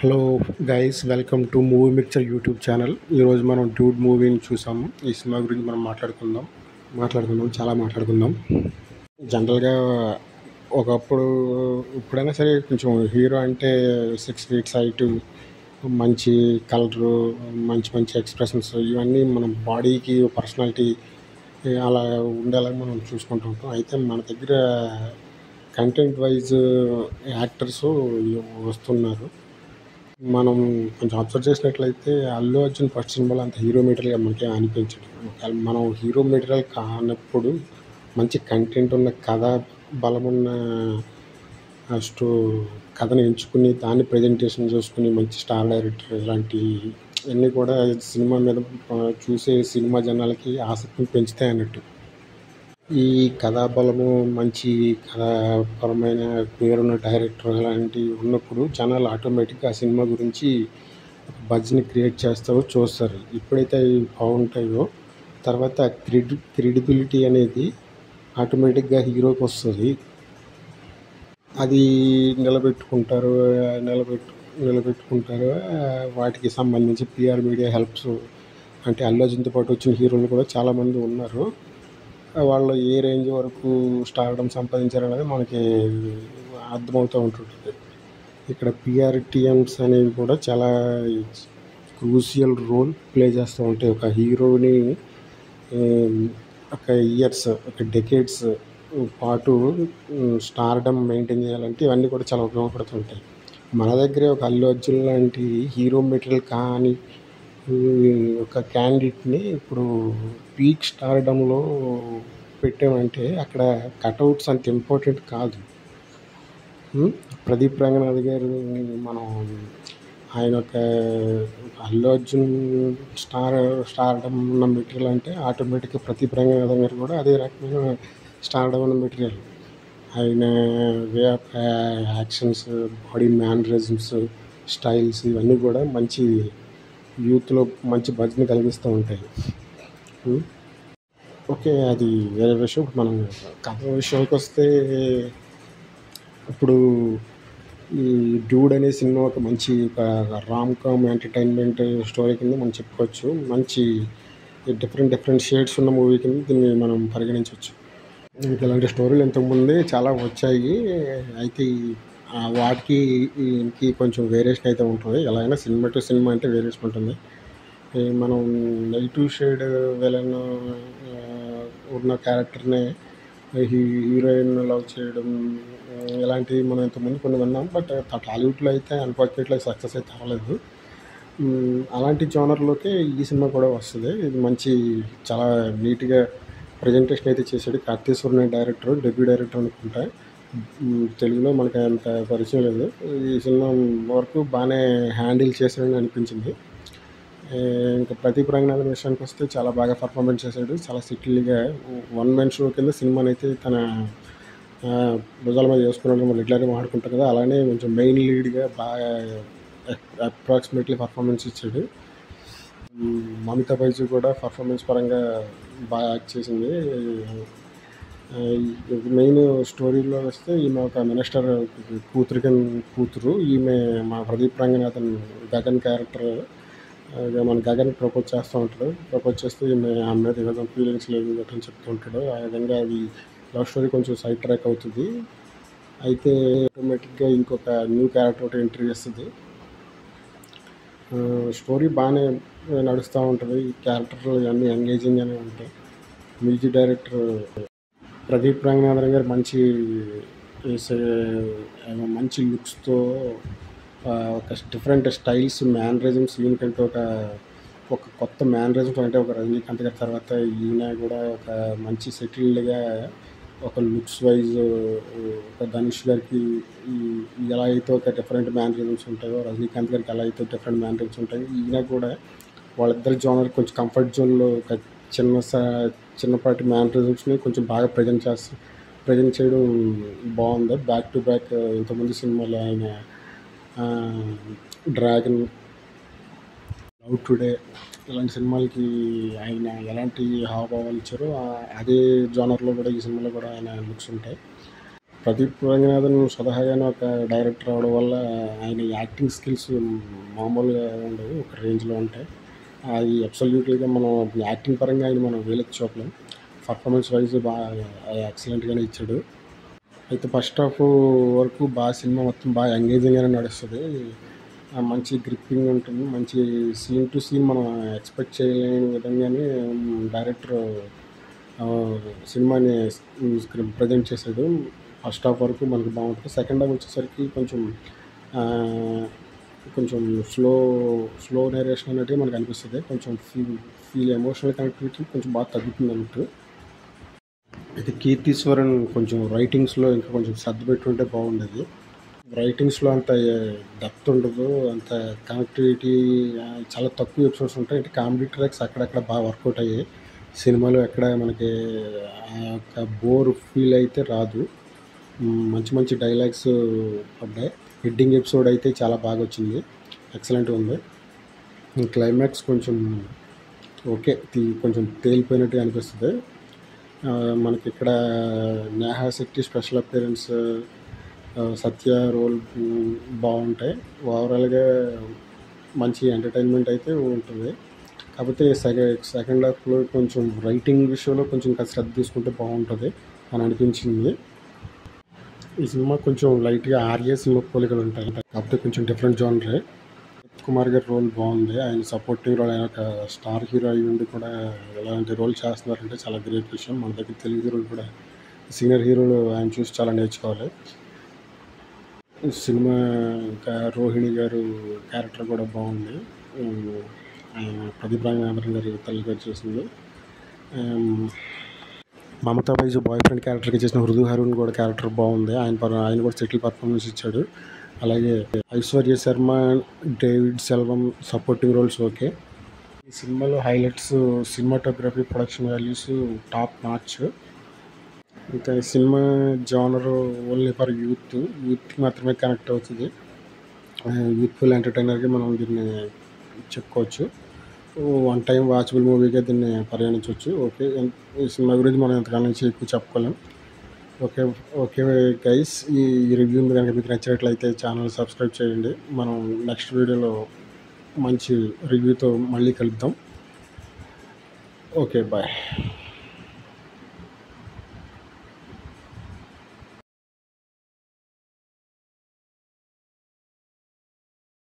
Hello guys, welcome to movie mixture YouTube channel. ఈరోజు మనం dude మూవీని చూసాము. ఈ సినిమా గురించి మనం చాలా మాట్లాడుకుందాం. జనరల్గా ఒకప్పుడు ఇప్పుడైనా సరే కొంచెం హీరో అంటే 6 feet హైట్, మంచి కలరు, మంచి మంచి ఎక్స్ప్రెషన్స్, ఇవన్నీ మన బాడీకి పర్సనాలిటీ అలా ఉండేలాగా మనం చూసుకుంటూ ఉంటాం. అయితే మన దగ్గర కంటెంట్ వైజ్ యాక్టర్స్ వస్తున్నారు. మనం కొంచెం అబ్జర్వ్ చేసినట్లయితే అల్లు అర్జున్ ఫస్ట్ సినిమాలో అంత హీరో మెటీరియల్గా మనకి అనిపించదు. ఒకవేళ మనం హీరో మెటీరియల్ కానప్పుడు మంచి కంటెంట్ ఉన్న కథ, బలమున్న కథను ఎంచుకుని దాన్ని ప్రజెంటేషన్ చేసుకుని మంచి స్టార్ డైరెక్టర్ ఇలాంటి అన్నీ కూడా సినిమా మీద చూసే సినిమా జనాలకి ఆసక్తిని పెంచుతాయి అన్నట్టు. ఈ కథాబలము, మంచి కథాపరమైన పేరున్న డైరెక్టర్ అలాంటివి ఉన్నప్పుడు జనాలు ఆటోమేటిక్గా ఆ సినిమా గురించి బజ్ని క్రియేట్ చూస్తారు. ఎప్పుడైతే అవి బాగుంటాయో తర్వాత క్రెడిబిలిటీ అనేది ఆటోమేటిక్గా హీరోకి వస్తుంది. అది నిలబెట్టుకుంటారు. వాటికి సంబంధించి పిఆర్ మీడియా హెల్ప్స్, అంటే అల్లు అర్జున్తో పాటు వచ్చిన హీరోలు కూడా చాలామంది ఉన్నారు. వాళ్ళు ఏ రేంజ్ వరకు స్టార్డమ్ సంపాదించారనేది మనకి అర్థమవుతూ ఉంటుంటుంది. ఇక్కడ పిఆర్టీఎమ్స్ అనేవి కూడా చాలా క్రూషియల్ రోల్ ప్లే చేస్తూ ఉంటాయి. ఒక హీరోని ఒక ఇయర్స్, ఒక డెకేడ్స్ పాటు స్టార్డమ్ మెయింటైన్ చేయాలంటే ఇవన్నీ కూడా చాలా ఉపయోగపడుతుంటాయి. మన దగ్గరే ఒక అల్లు అర్జున్ లాంటి హీరో మెటీరియల్ కానీ ఒక క్యాండిడేట్ని ఇప్పుడు పీక్ స్టార్డమ్లో పెట్టామంటే అక్కడ కటౌట్స్ అంత ఇంపార్టెంట్ కాదు. ప్రదీప్ రంగనాథ్ గారు మనం ఆయన ఒక అల్లు అర్జున్ స్టార్డమ్ ఉన్న మెటీరియల్ అంటే ఆటోమేటిక్గా ప్రదీప్ రంగనాథ్ గారు కూడా అదే రకమైన స్టార్డమ్ ఉన్న మెటీరియల్. ఆయన way of actions, body mannerisms, styles ఇవన్నీ కూడా మంచి యూత్లో మంచి బజ్ని కలిగిస్తూ ఉంటాయి. ఓకే, అది వేరే విషయం. మనం కథ విషయానికి వస్తే ఇప్పుడు ఈ డ్యూడ్ అనే సినిమా ఒక మంచి రామ్ కామ్ ఎంటర్టైన్మెంట్ స్టోరీ కింద మనం చెప్పుకోవచ్చు. మంచి డిఫరెంట్ షేడ్స్ ఉన్న మూవీ కింద దీన్ని మనం పరిగణించవచ్చు. ఇలాంటి స్టోరీలు ఇంతకుముందే చాలా వచ్చాయి. అయితే వాటికి కొంచెం వేరియేషన్ అయితే ఉంటుంది. ఎలా అయినా సినిమా టు సినిమా అంటే వేరియేషన్ ఉంటుంది. మనం నెగిటివ్ షేడ్ విలన్ ఉన్న క్యారెక్టర్నే హీరోయిన్ లవ్ చేయడం ఇలాంటివి మనం ఇంతకుముందు కొన్ని విన్నాం. బట్ టాలీవుడ్లో అయితే అన్ఫార్చునేట్లీ సక్సెస్ అయితే అవ్వలేదు. అలాంటి జోనర్లోకి ఈ సినిమా కూడా వస్తుంది. ఇది మంచి చాలా నీట్గా ప్రజెంటేషన్ అయితే చేశాడు. కార్తీశ్వరన్ డైరెక్టర్, డెబ్యూ డైరెక్టర్ అనుకుంటా. తెలుగులో మనకి అంత పరిచయం లేదు. ఈ సినిమా వరకు బాగానే హ్యాండిల్ చేశాడని అనిపించింది. ఇంకా ప్రదీప్ రంగనాథన్ విషయానికి వస్తే చాలా బాగా పర్ఫార్మెన్స్ చేశాడు. చాలా సెటిల్గా వన్ మ్యాన్ షో కింద సినిమాని అయితే తన భుజాల మీద చేసుకున్నాడు. మనం రెగ్యులర్గా మాట్లాడుకుంటాం కదా, అలానే కొంచెం మెయిన్ లీడ్గా బాగా అప్రాక్సిమేట్లీ పర్ఫార్మెన్స్ ఇచ్చాడు. మమితా బైజు కూడా పర్ఫార్మెన్స్ పరంగా బాగా యాక్ట్ చేసింది. మెయిన్ స్టోరీలో వస్తే ఈమె ఒక మినిస్టర్ కూతురు. ఈమె మా ప్రదీప్ రంగనాథన్ గగన్ క్యారెక్టర్. మన గగన్ ప్రపోజ్ చేస్తూ ఉంటాడు. ప్రపోజ్ చేస్తూ ఈమె ఆమె మీద ఏదైనా ఫీలింగ్స్ లేదు అని చెప్తూ ఉంటాడు. ఆ విధంగా అది లవ్ స్టోరీ కొంచెం సైడ్ ట్రాక్ అవుతుంది. అయితే ఆటోమేటిక్గా ఇంకొక న్యూ క్యారెక్టర్ ఒకటి ఎంట్రీ చేస్తుంది. స్టోరీ బాగానే నడుస్తూ ఉంటుంది. ఈ క్యారెక్టర్లు ఇవన్నీ ఎంగేజింగ్గానే ఉంటాయి. మ్యూజిక్ డైరెక్టర్ ప్రదీప్ రంగనాథన్ గారు మంచి లుక్స్తో ఒక డిఫరెంట్ స్టైల్స్, మ్యానరిజమ్స్, ఈయనకంటే ఒక కొత్త మ్యానరిజమ్స్ అంటే ఒక రజనీకాంత్ గారి తర్వాత ఈయన కూడా ఒక మంచి సెటిల్డ్గా ఒక లుక్స్ వైజ్ ఒక ధనుష్ గారికి ఎలా అయితే ఒక డిఫరెంట్ మ్యానరిజమ్స్ ఉంటాయో, రజనీకాంత్ గారికి ఎలా అయితే డిఫరెంట్ మ్యానరిజమ్స్ ఉంటాయో, ఈయన కూడా వాళ్ళిద్దరి జోనర్ కొంచెం కంఫర్ట్ జోన్లో ఒక చిన్నపాటి మ్యానరిజమ్స్ని కొంచెం బాగా ప్రజెంట్ చేయడం బాగుంది. బ్యాక్ టు బ్యాక్ ఇంతకుముందు సినిమాలో ఆయన డ్రాగన్, లవ్ టుడే ఇలాంటి సినిమాలకి ఆయన ఎలాంటి హావభావాలు ఇచ్చారో అదే జోనర్లో కూడా ఈ సినిమాలో కూడా ఆయన లుక్స్ ఉంటాయి. ప్రదీప్ రంగనాథన్ స్వతహాగానే ఒక డైరెక్టర్ అవడం వల్ల ఆయన యాక్టింగ్ స్కిల్స్ మామూలుగా ఉండవు, ఒక రేంజ్లో ఉంటాయి. అది అబ్సల్యూట్లీగా మనం యాక్టింగ్ పరంగా ఆయన మనం వేలెత్తి చూపలేం. పర్ఫార్మెన్స్ వైజ్ బాగా ఎక్సలెంట్గానే ఇచ్చాడు. అయితే ఫస్ట్ హాఫ్ వరకు బాగా సినిమా మొత్తం బాగా ఎంగేజింగ్గానే నడుస్తుంది. మంచి గ్రిప్పింగ్ ఉంటుంది. మంచి సీన్ టు సీన్ మనం ఎక్స్పెక్ట్ చేయలేని విధంగానే డైరెక్టర్ సినిమాని స్క్రిప్ట్ ప్రజెంట్ చేశాడు. ఫస్ట్ హాఫ్ వరకు మనకు బాగుంటుంది. సెకండ్ హాఫ్ వచ్చేసరికి కొంచెం స్లో నేరేషన్ అనేది మనకు అనిపిస్తుంది. కొంచెం ఫీల్ ఎమోషనల్ కనెక్టివిటీ కొంచెం బాగా తగ్గుతుంది అన్నట్టు. అయితే కీర్తీశ్వరన్ కొంచెం రైటింగ్స్లో ఇంకా కొంచెం శ్రద్ధ పెట్టుంటే బాగుండేది. రైటింగ్స్లో అంత డెప్త్ ఉండదు, అంత కనెక్టివిటీ, చాలా తక్కువ ఎపిసోడ్స్ ఉంటాయి. అంటే కామెడీ ట్రాక్స్ అక్కడక్కడ బాగా వర్కౌట్ అయ్యాయి. సినిమాలో ఎక్కడ మనకి ఆ యొక్క బోర్ ఫీల్ అయితే రాదు. మంచి మంచి డైలాగ్స్ పడ్డాయి. హెడ్డింగ్ ఎపిసోడ్ అయితే చాలా బాగా వచ్చింది, ఎక్సలెంట్గా ఉంది. క్లైమాక్స్ కొంచెం ఓకే, కొంచెం తేలిపోయినట్టుగా అనిపిస్తుంది. మనకి ఇక్కడ నేహా శెట్టి స్పెషల్ అపియరెన్స్, సత్య రోల్ బాగుంటాయి. ఓవరాల్గా మంచి ఎంటర్టైన్మెంట్ అయితే ఉంటుంది. కాకపోతే సెకండ్ హాఫ్లో కొంచెం రైటింగ్ విషయంలో కొంచెం ఇంకా శ్రద్ధ తీసుకుంటే బాగుంటుంది అని అనిపించింది. ఈ సినిమా కొంచెం లైట్గా ఆర్య సినిమా పోలికలు ఉంటాయి, కాకపోతే కొంచెం డిఫరెంట్ జానరే. కుమార్ గారి రోల్ బాగుంది. ఆయన సపోర్టింగ్ రోల్, ఆయన ఒక స్టార్ హీరో అయ్యి ఉండి కూడా ఎలాంటి రోల్ చేస్తున్నారంటే చాలా గ్రేట్ విషయం. మన దగ్గర తెలుగు హీరోలు కూడా, సీనియర్ హీరోలు ఆయన చూసి చాలా నేర్చుకోవాలి. సినిమా ఇంకా రోహిణి గారు క్యారెక్టర్ కూడా బాగుంది. ప్రదీప్ రంగనాథన్ గారి తల్లి గారు చేసింది. మమతా బైజు బాయ్ ఫ్రెండ్ క్యారెక్టర్కి చేసిన హృదు హరుణ్ కూడా క్యారెక్టర్ బాగుంది. ఆయన కూడా సెటిల్ పర్ఫార్మెన్స్ ఇచ్చాడు. అలాగే Aishwarya Sharma, David Selvam supporting roles okay. ఈ సినిమాలో highlights cinematography, production values top notch. ఇంకా ఈ సినిమా జానర్ ఓన్లీ ఫర్ యూత్కి మాత్రమే కనెక్ట్ అవుతుంది. యూత్ఫుల్ ఎంటర్టైనర్గా మనం దీన్ని చెప్పుకోవచ్చు. వన్ టైం వాచబుల్ మూవీగా దీన్ని పరిగణించవచ్చు. ఓకే, ఈ సినిమా గురించి మనం ఎంతకాలం నుంచి ఎక్కువ చెప్పుకోలేం. ఓకే ఓకే గైస్, ఈ రివ్యూ కనుక మీకు నచ్చినట్లయితే ఛానల్ సబ్స్క్రైబ్ చేయండి. మనం నెక్స్ట్ వీడియోలో మంచి రివ్యూతో మళ్ళీ కలుద్దాం. Okay, bye.